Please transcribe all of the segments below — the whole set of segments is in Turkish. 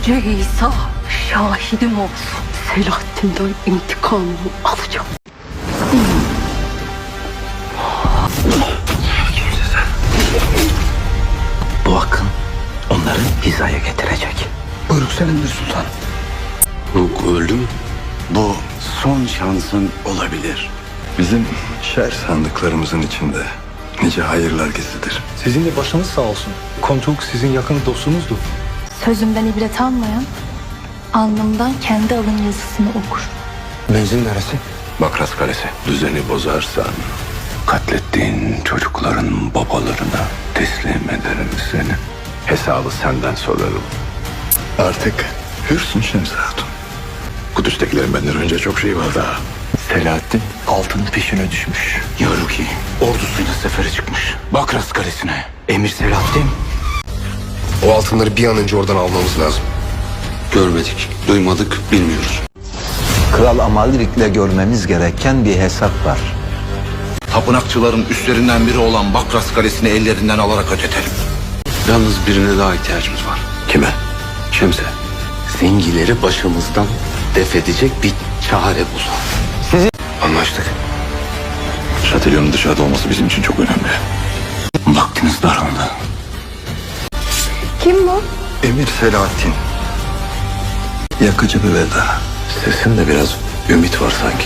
Yüce İsa şahidim olsun. Selahattin'den intikamımı alacağım. Bu akın onları hizaya getirecek. Buyruk senindir sultan. Hulk öldü mü? Bu son şansın olabilir. Bizim şer sandıklarımızın içinde nice hayırlar gizlidir. Sizin de başınız sağ olsun. Kontuk sizin yakın dostunuzdu. Sözümden ibret almayan, alnımdan kendi alın yazısını okur. Menzil neresi? Bakras Kalesi. Düzeni bozarsan katlettiğin çocukların babalarına teslim ederim seni. Hesabı senden sorarım. Artık hürsün Şemsi Hatun. Kudüs'tekilerin benden önce çok şey var daha. Selahattin altın peşine düşmüş. Yaruki ordusuyla sefere çıkmış. Bakras Kalesi'ne. Emir Selahattin. O altınları bir an önce oradan almamız lazım. Görmedik, duymadık, bilmiyoruz. Kral Amalrik'le görmemiz gereken bir hesap var. Tapınakçıların üstlerinden biri olan Bakras Kalesi'ni ellerinden alarak ödetelim. Yalnız birine daha ihtiyacımız var. Kime? Şemse. Zengileri başımızdan def edecek bir çare bul. Anlaştık. Şatilyonun dışarıda olması bizim için çok önemli. Vaktiniz daraldı. Kim bu? Emir Selahattin. Yakıcı bir veda. Sesinde biraz ümit var sanki.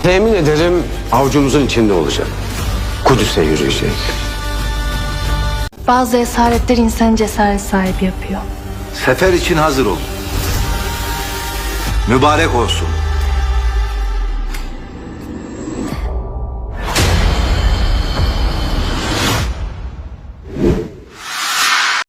Temin ederim avucumuzun içinde olacak. Kudüs'e yürüyecek. Bazı esaretler insanı cesaret sahibi yapıyor. Sefer için hazır olun. Mübarek olsun.